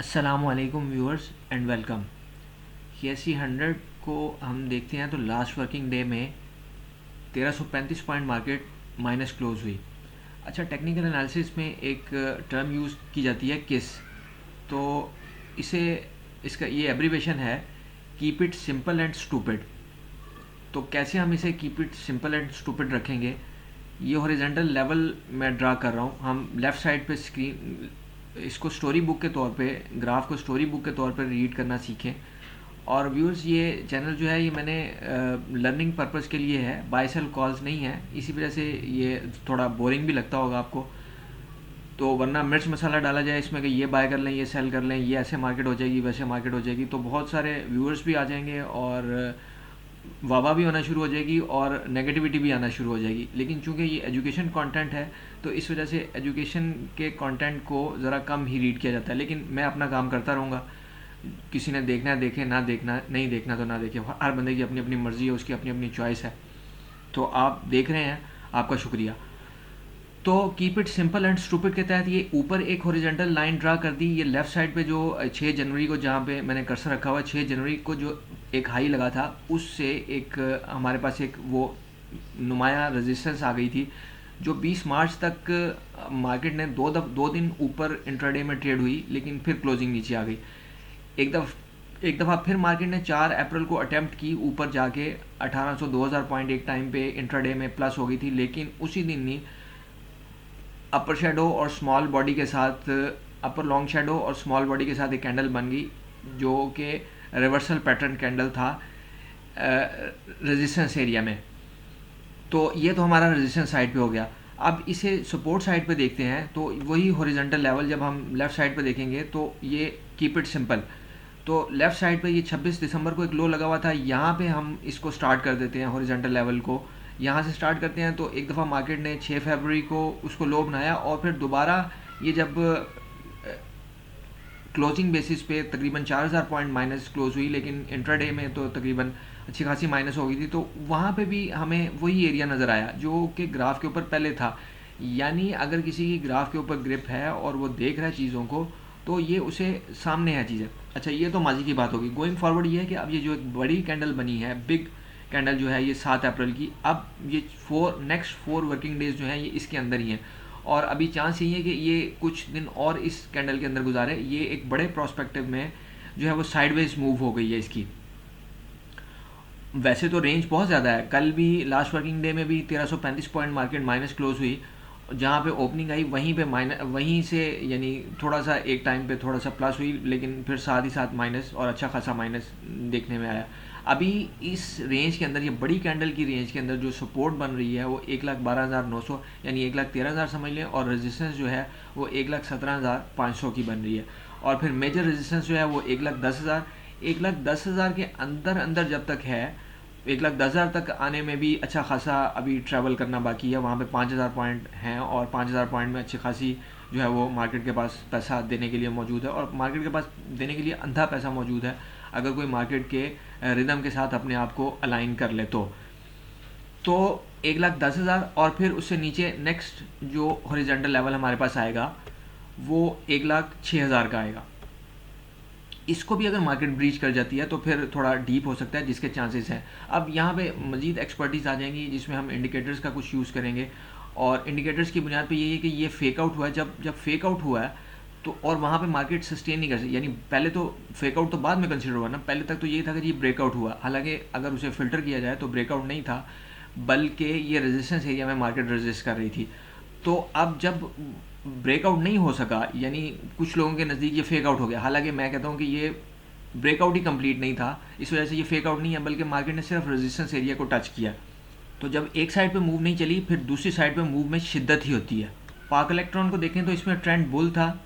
अस्सलामुअलैकुम viewers and welcome. KSE 100 को हम देखते हैं तो लास्ट वर्किंग डे में 1335 पॉइंट मार्केट माइनस क्लोज हुई। अच्छा, टेक्निकल एनालिसिस में एक टर्म यूज़ की जाती है किस, तो इसे इसका ये एब्रीवेशन है keep it simple and stupid. तो कैसे हम इसे keep it simple and stupid रखेंगे, ये हॉरिजॉन्टल लेवल मैं ड्रा कर रहा हूँ। हम लेफ़्ट साइड पे स्क्रीन इसको स्टोरी बुक के तौर पे, ग्राफ को स्टोरी बुक के तौर पर रीड करना सीखें। और व्यूअर्स, ये चैनल जो है ये मैंने लर्निंग पर्पस के लिए है, बाय सेल कॉल्स नहीं है। इसी वजह से ये थोड़ा बोरिंग भी लगता होगा आपको, तो वरना मिर्च मसाला डाला जाए इसमें कि ये बाय कर लें, ये सेल कर लें, ये ऐसे मार्केट हो जाएगी, वैसे मार्केट हो जाएगी, तो बहुत सारे व्यूअर्स भी आ जाएंगे और वाह भी होना शुरू हो जाएगी और नेगेटिविटी भी आना शुरू हो जाएगी। लेकिन चूंकि ये एजुकेशन कंटेंट है तो इस वजह से एजुकेशन के कंटेंट को ज़रा कम ही रीड किया जाता है। लेकिन मैं अपना काम करता रहूँगा, किसी ने देखना है देखे, ना देखना नहीं देखना तो ना देखे। हर बंदे की अपनी अपनी मर्ज़ी है, उसकी अपनी अपनी चॉइस है। तो आप देख रहे हैं, आपका शुक्रिया। तो keep it simple and stupid के तहत ये ऊपर एक हॉरिजॉन्टल लाइन ड्रा कर दी। ये लेफ़्ट साइड पे जो 6 जनवरी को, जहाँ पे मैंने कर्सर रखा हुआ है, 6 जनवरी को जो एक हाई लगा था, उससे एक हमारे पास एक वो नुमाया रेजिस्टेंस आ गई थी, जो 20 मार्च तक मार्केट ने दो दिन ऊपर इंट्राडे में ट्रेड हुई, लेकिन फिर क्लोजिंग नीचे आ गई। एक दफ़ा फिर मार्केट ने 4 अप्रैल को अटैम्प्ट की ऊपर जाके 1800 2000 पॉइंट एक टाइम पे इंट्राडे में प्लस हो गई थी, लेकिन उसी दिन ही अपर शेडो और स्मॉल बॉडी के साथ, अपर लॉन्ग शेडो और स्मॉल बॉडी के साथ एक कैंडल बन गई, जो कि रिवर्सल पैटर्न कैंडल था रेजिस्टेंस एरिया में। तो ये तो हमारा रेजिस्टेंस साइड पे हो गया। अब इसे सपोर्ट साइड पे देखते हैं, तो वही हॉरिजॉन्टल लेवल जब हम लेफ़्ट साइड पे देखेंगे तो ये कीप इट सिंपल। तो लेफ़्ट साइड पे ये 26 दिसंबर को एक लो लगा हुआ था, यहाँ पे हम इसको स्टार्ट कर देते हैं हॉरिजॉन्टल लेवल को। यहाँ से स्टार्ट करते हैं तो एक दफ़ा मार्केट ने 6 फरवरी को उसको लो बनाया और फिर दोबारा ये जब क्लोजिंग बेसिस पे तकरीबन 4000 पॉइंट माइनस क्लोज हुई, लेकिन इंट्राडे में तो तकरीबन अच्छी खासी माइनस हो गई थी। तो वहाँ पे भी हमें वही एरिया नज़र आया जो कि ग्राफ के ऊपर पहले था। यानी अगर किसी की ग्राफ के ऊपर ग्रिप है और वो देख रहा है चीज़ों को, तो ये उसे सामने है चीज़ें। अच्छा, ये तो माजी की बात होगी। गोइंग फॉरवर्ड ये है कि अब ये जो एक बड़ी कैंडल बनी है, बिग कैंडल जो है, ये 7 अप्रैल की, अब ये नेक्स्ट 4 वर्किंग डेज जो हैं ये इसके अंदर ही हैं। और अभी चांस यही है कि ये कुछ दिन और इस कैंडल के अंदर गुजारे। ये एक बड़े प्रोस्पेक्टिव में जो है वो साइडवेज मूव हो गई है इसकी। वैसे तो रेंज बहुत ज़्यादा है। कल भी लास्ट वर्किंग डे में भी 1335 पॉइंट मार्केट माइनस क्लोज हुई, जहाँ पे ओपनिंग आई वहीं पे माइनस, वहीं से यानी थोड़ा सा एक टाइम पे थोड़ा सा प्लस हुई, लेकिन फिर साथ ही साथ माइनस, और अच्छा खासा माइनस देखने में आया। अभी इस रेंज के अंदर, ये बड़ी कैंडल की रेंज के अंदर जो सपोर्ट बन रही है वो 1,12,900 यानी 1,13,000 समझ लें, और रेजिस्टेंस जो है वो 1,17,500 की बन रही है। और फिर मेजर रेजिस्टेंस जो है वो 1,10,000, 1,10,000 के अंदर अंदर जब तक है, 1,10,000 तक आने में भी अच्छा खासा अभी ट्रैवल करना बाकी है। वहाँ पे 5,000 पॉइंट हैं और 5,000 पॉइंट में अच्छी खासी जो है वो मार्केट के पास पैसा देने के लिए मौजूद है, और मार्केट के पास देने के लिए अंधा पैसा मौजूद है अगर कोई मार्केट के रिदम के साथ अपने आप को अलाइन कर ले। तो 1,10,000 और फिर उससे नीचे नेक्स्ट जो हॉरिजॉन्टल लेवल हमारे पास आएगा वो 1,06,000 का आएगा। इसको भी अगर मार्केट ब्रीच कर जाती है तो फिर थोड़ा डीप हो सकता है, जिसके चांसेस हैं। अब यहाँ पे मजीद एक्सपर्टीज आ जाएंगी जिसमें हम इंडिकेटर्स का कुछ यूज़ करेंगे, और इंडिकेटर्स की बुनियाद पे ये है कि ये फेक आउट हुआ है। जब फेक आउट हुआ है तो, और वहाँ पे मार्केट सस्टेन नहीं कर सकती, यानी पहले तो फेक आउट तो बाद में कंसिडर हुआ ना, पहले तक तो ये था कि ये ब्रेकआउट हुआ, हालांकि अगर उसे फिल्टर किया जाए तो ब्रेकआउट नहीं था, बल्कि ये रेजिस्टेंस एरिया में मार्केट रेजिस्ट कर रही थी। तो अब जब ब्रेकआउट नहीं हो सका, यानी कुछ लोगों के नज़दीक ये फेक आउट हो गया, हालांकि मैं कहता हूँ कि ये ब्रेकआउट ही कंप्लीट नहीं था, इस वजह से ये फेक आउट नहीं है, बल्कि मार्केट ने सिर्फ रेजिस्टेंस एरिया को टच किया। तो जब एक साइड पे मूव नहीं चली, फिर दूसरी साइड पे मूव में शिद्दत ही होती है। पाक इलेक्ट्रॉन को देखें तो इसमें ट्रेंड बुल था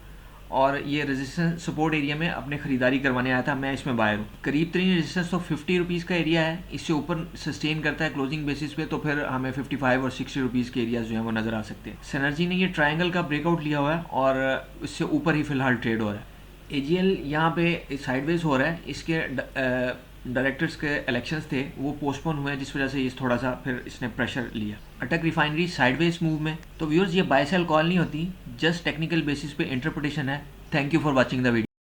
और ये रेजिस्टेंस सपोर्ट एरिया में अपने ख़रीदारी करवाने आया था। मैं इसमें बायर हूँ। करीब तरीन रेजिस्टेंस तो 50 रुपीज़ का एरिया है, इससे ऊपर सस्टेन करता है क्लोजिंग बेसिस पे तो फिर हमें 55 और 60 रुपीज़ के एरियाज जो है वो नज़र आ सकते हैं। सिनर्जी ने ये ट्रायंगल का ब्रेकआउट लिया हुआ है और इससे ऊपर ही फ़िलहाल ट्रेड हो रहा है। AGL यहाँ पे साइडवेज हो रहा है, इसके डायरेक्टर्स के इलेक्शंस थे वो पोस्टपोन हुए, जिस वजह से इस थोड़ा सा फिर इसने प्रेशर लिया। अटक रिफाइनरी साइडवेज मूव में। तो व्यूअर्स, ये बाय सेल कॉल नहीं होती, जस्ट टेक्निकल बेसिस पे इंटरप्रिटेशन है। Thank you for watching the video.